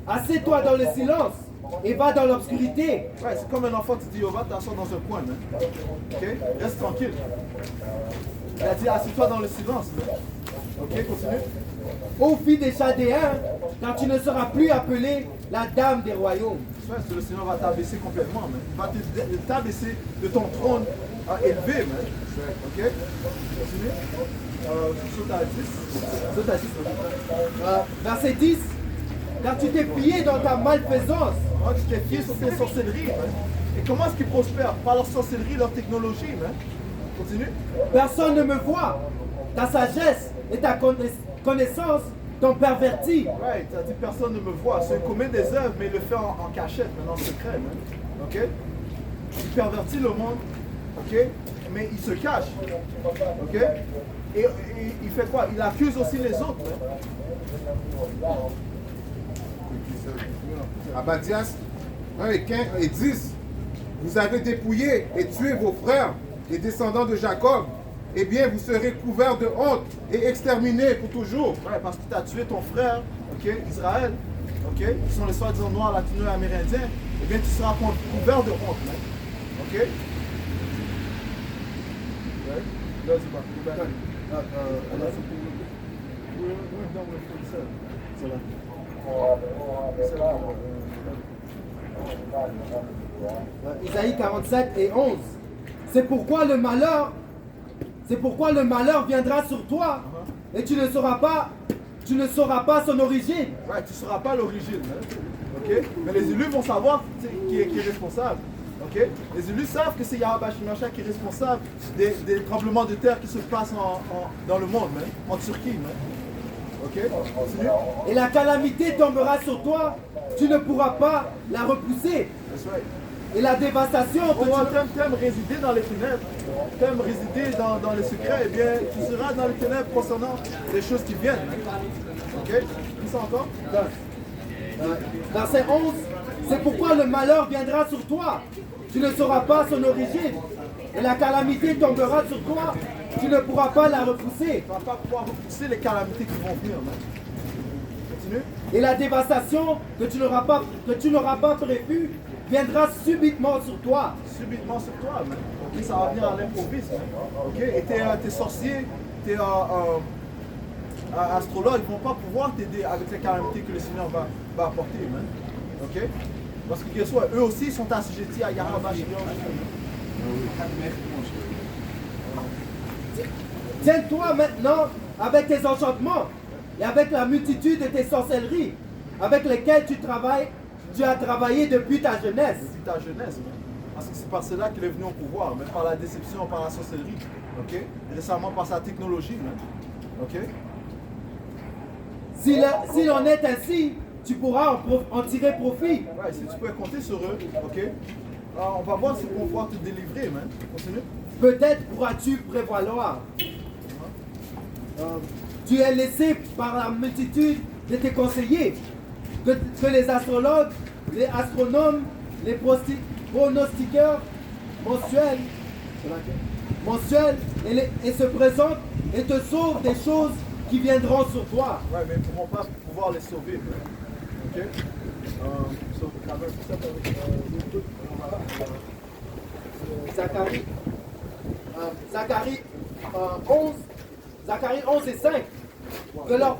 Speaker 2: Assieds-toi dans le silence et va dans l'obscurité.
Speaker 1: Ouais, c'est comme un enfant, tu dis, oh, va t'asseoir dans un coin. Man. Ok? Reste tranquille. Il a dit, assieds-toi dans le silence. Man. Ok, continue.
Speaker 2: Ô fille des Chaldéens, car tu ne seras plus appelée la dame des royaumes.
Speaker 1: Ouais, le Seigneur va t'abaisser complètement. Man. Il va t'abaisser de ton trône élevé. Man. Ok? Continue. Saute à 10. Saute à 10.
Speaker 2: Verset 10. Car tu t'es plié dans ta malfaisance.
Speaker 1: Oh, tu t'es fié sur tes sorcelleries. Man. Et comment est-ce qu'ils prospèrent? Par leur sorcellerie, leur technologie. Man. Continue.
Speaker 2: Personne ne me voit. Ta sagesse et ta connaissance t'ont perverti.
Speaker 1: Ouais, tu as dit personne ne me voit. C'est commet des œuvres, mais il le fait en cachette, maintenant en secret. Man. Ok? Il pervertit le monde. Ok? Mais il se cache. Ok? Et il fait quoi? Il accuse aussi les autres. Man.
Speaker 3: Abadias 1 et 15 et 10. Vous avez dépouillé et tué vos frères, les descendants de Jacob. Eh bien, vous serez couverts de honte et exterminés pour toujours.
Speaker 1: Ouais, parce que tu as tué ton frère, ok, Israël, ok, qui sont les soi-disant noirs latino-amérindiens, eh bien, tu seras couvert de honte, man. Ok? Ouais. Là, c'est pas. C'est là.
Speaker 2: Isaïe 47 et 11. C'est pourquoi le malheur viendra sur toi et tu ne sauras pas son origine.
Speaker 1: Ouais, tu ne sauras pas l'origine, hein. Ok? Mais les élus vont savoir qui est responsable. Ok? Les élus savent que c'est Yahweh Shimashah qui est responsable des tremblements de terre qui se passent dans le monde, hein, en Turquie. Hein. Ok? Continue.
Speaker 2: Et la calamité tombera sur toi, tu ne pourras pas la repousser.
Speaker 1: That's right.
Speaker 2: Et la dévastation
Speaker 1: T'aimes résider dans les ténèbres, t'aimes résider dans les secrets, eh bien, tu seras dans les ténèbres concernant les choses qui viennent. Ok? Dis ça encore?
Speaker 2: Verset 11. C'est pourquoi le malheur viendra sur toi, tu ne sauras pas son origine. Et la calamité tombera sur toi, tu ne pourras pas la repousser.
Speaker 1: Tu ne vas pas pouvoir repousser les calamités qui vont venir. Man. Continue.
Speaker 2: Et la dévastation que tu n'auras pas prévue viendra subitement sur toi.
Speaker 1: Subitement sur toi, man. Ok, ça va venir à l'improviste. Ok, et tes sorciers, tes astrologues, ils ne vont pas pouvoir t'aider avec les calamités que le Seigneur va apporter, man. Ok? Parce que soit eux aussi sont assujettis à Yahweh Shimashah.
Speaker 2: Tiens-toi maintenant avec tes enchantements et avec la multitude de tes sorcelleries avec lesquelles tu as travaillé depuis ta jeunesse.
Speaker 1: Depuis ta jeunesse, man. Parce que c'est par cela qu'il est venu au pouvoir, même par la déception, par la sorcellerie. Ok? Et récemment par sa technologie, man. Ok?
Speaker 2: S'il en est ainsi, tu pourras en tirer profit.
Speaker 1: Ouais, si tu peux compter sur eux, ok? Alors, on va voir si on va pouvoir te délivrer, man. Continue.
Speaker 2: Peut-être pourras-tu prévaloir. Tu es laissé par la multitude de tes conseillers. que les astrologues, les astronomes, les pronostiqueurs mensuels et se présentent et te sauvent des choses qui viendront sur toi.
Speaker 1: Ouais, mais ils ne pourront pas pouvoir les sauver. Ok? So,
Speaker 2: Zacharie 11 et 5. Que leurs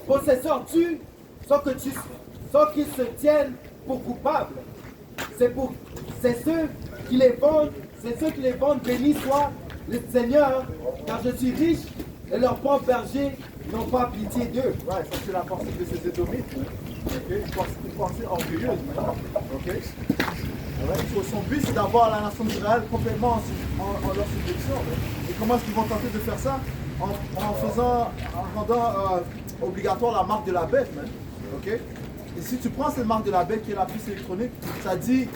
Speaker 2: possesseurs tuent sans qu'ils se tiennent pour coupables. C'est ceux qui les vendent, béni soit le Seigneur, car je suis riche et leurs pauvres bergers n'ont pas pitié d'eux.
Speaker 1: Ouais, ça c'est la pensée de ces Édomites. Okay? Une pensée orgueilleuse. Ok? Right? So, son but c'est d'avoir la nation d'Israël complètement en leur subjection. Et comment est-ce qu'ils vont tenter de faire ça? En rendant obligatoire la marque de la bête. Ok? Et si tu prends cette marque de la bête qui est la puce électronique, ça dit,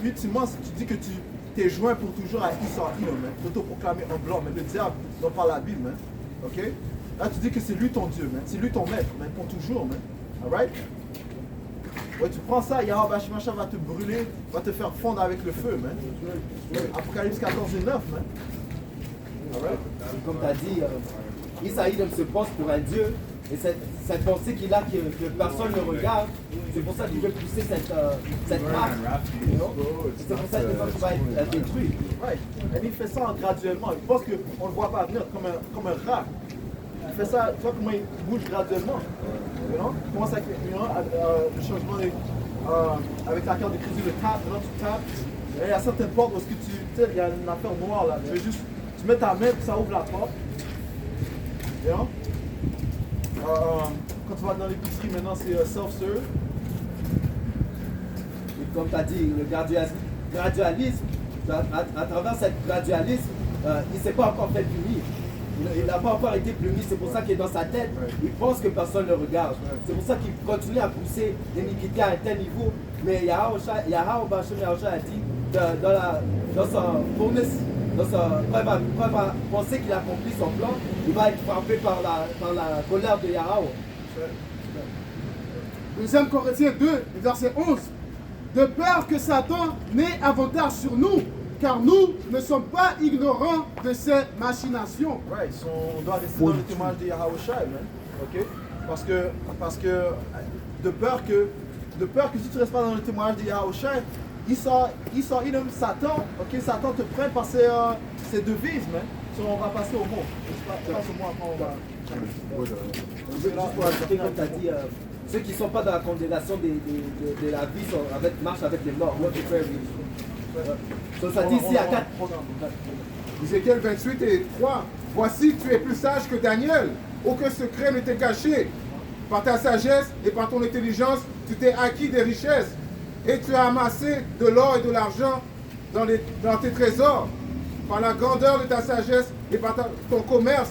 Speaker 1: ultimement, tu dis que tu t'es joint pour toujours à Esau Edom, t'auto-proclamer un blanc, mais le diable, non pas la Bible. Ok? Là, tu dis que c'est lui ton Dieu, c'est lui ton maître, pour toujours. Alright? Ouais, tu prends ça, Yahweh Bashmasha va te brûler, va te faire fondre avec le feu. Apocalypse 14 et 9. Alright?
Speaker 2: Comme tu as dit, Esau Edom se pense pour un Dieu. Et cette pensée qu'il a que personne ne regarde, c'est pour ça qu'il veut pousser cette marque. C'est pour ça qu'il va être détruit.
Speaker 1: Ouais. Et il fait ça graduellement. Il pense qu'on ne le voit pas venir comme un rat. Il fait ça, tu vois comment il bouge graduellement. Il commence avec le changement avec la carte de crédit, le tap, là tu tapes. Et il y a certaines portes où il y a une affaire noire là. Tu mets ta main et ça ouvre la porte. Quand tu vas dans l'épicerie maintenant, c'est self-serve.
Speaker 2: Et comme tu as dit, le gradualisme, à travers cette gradualisme, il ne s'est pas encore fait punir. Il n'a pas encore été puni, c'est pour ça qu'il est dans sa tête. Il pense que personne ne le regarde. C'est pour ça qu'il continue à pousser l'iniquité à un tel niveau. Mais Yahweh Basham Yahushua a dit, dans sa preuve à penser qu'il a accompli son plan, il va être frappé par la colère de Yahweh.
Speaker 4: 2 Corinthiens 2, verset 11. De peur que Satan n'ait avantage sur nous, car nous ne sommes pas ignorants de ses machinations.
Speaker 1: Ouais, on doit rester dans le témoignage de Yahweh Shai, ok? Parce que de peur que si tu ne restes pas dans le témoignage de Yahweh Shai, Edom, Satan, ok, Satan te prend par ses devises, on va passer au mot. Passe au mot après, on va.
Speaker 2: Juste pour ajouter, comme tu as dit, ceux qui ne sont pas dans la condamnation de la vie marchent avec les morts. Ça dit ici à 4.
Speaker 3: Ézéchiel 28 et 3. Voici, tu es plus sage que Daniel. Aucun secret ne t'est caché. Par ta sagesse et par ton intelligence, tu t'es acquis des richesses. Et tu as amassé de l'or et de l'argent dans tes trésors. Par la grandeur de ta sagesse et par ton commerce,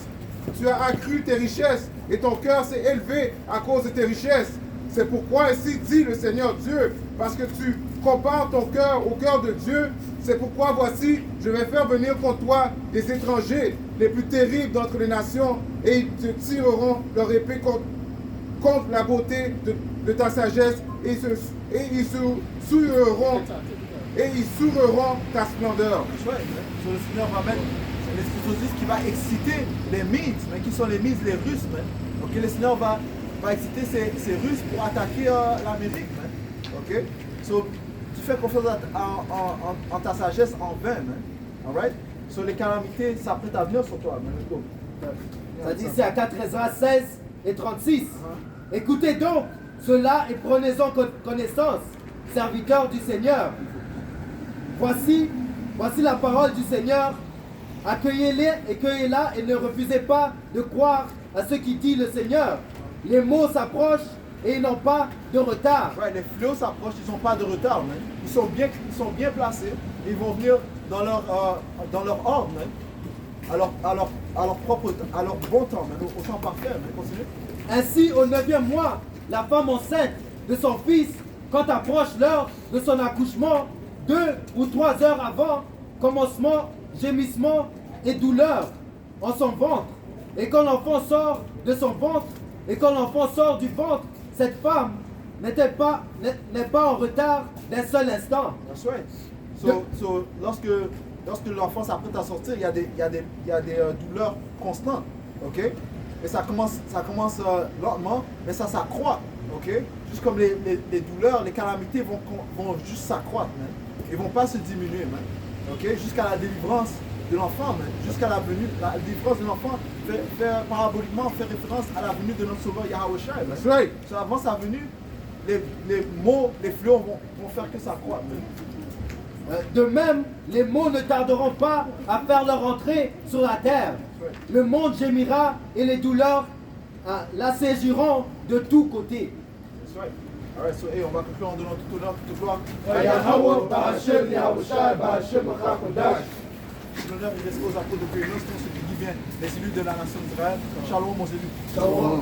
Speaker 3: tu as accru tes richesses. Et ton cœur s'est élevé à cause de tes richesses. C'est pourquoi ainsi dit le Seigneur Dieu, parce que tu compares ton cœur au cœur de Dieu. C'est pourquoi voici, je vais faire venir contre toi des étrangers, les plus terribles d'entre les nations, et ils te tireront leur épée contre la beauté de ta sagesse, et ils souilleront ta splendeur.
Speaker 1: Le Seigneur va mettre l'esprit qui va exciter les Mides, mais qui sont les Mides, les Russes. Ok, le Seigneur va exciter ces Russes pour attaquer l'Amérique. Ok, so, tu fais confiance en ta sagesse en vain. Alright, so, les calamités s'apprêtent à venir sur toi.
Speaker 2: Ça dit ici à 4 Ezra 16 et 36. Écoutez donc cela et prenez-en connaissance, serviteurs du Seigneur. Voici la parole du Seigneur. Accueillez-la et ne refusez pas de croire à ce qui dit le Seigneur. Les maux s'approchent et ils n'ont pas de retard.
Speaker 1: Ouais, les fléaux s'approchent, ils n'ont pas de retard. Ils sont bien placés. Ils vont venir dans leur ordre, à leur bon temps, au temps parfait. Continue.
Speaker 2: Ainsi, au 9e mois, la femme enceinte de son fils, quand approche l'heure de son accouchement, 2 ou 3 heures avant, commencement, gémissement et douleur en son ventre. Et quand l'enfant sort de son ventre, et quand l'enfant sort du ventre, cette femme n'est pas en retard d'un seul instant.
Speaker 1: That's right. So, lorsque l'enfant s'apprête à sortir, il y a des douleurs constantes, ok? Et ça commence lentement, mais ça s'accroît, ok? Juste comme les douleurs, les calamités vont juste s'accroître, man. Ils vont pas se diminuer, man. Ok? Jusqu'à la délivrance de l'enfant, man. Jusqu'à la délivrance de l'enfant fait paraboliquement fait référence à la venue de notre sauveur Yahweh Shai, man.
Speaker 3: That's right.
Speaker 1: So, avant sa venue, les maux, les fléaux vont faire que ça croît, man.
Speaker 2: De même, les maux ne tarderont pas à faire leur entrée sur la terre. Le monde gémira et les douleurs la saisiront de tous côtés.
Speaker 1: That's right. Alright, so, on va conclure en donnant tout honneur, toute gloire.
Speaker 4: Yahweh, Bahashem, Yahushai, Bahashem, Chakodash.
Speaker 1: L'honneur il reste aux apôtres de Pénos, ceux qui guident bien les élus de la nation d'Israël. Shalom, mon élus.
Speaker 4: Shalom.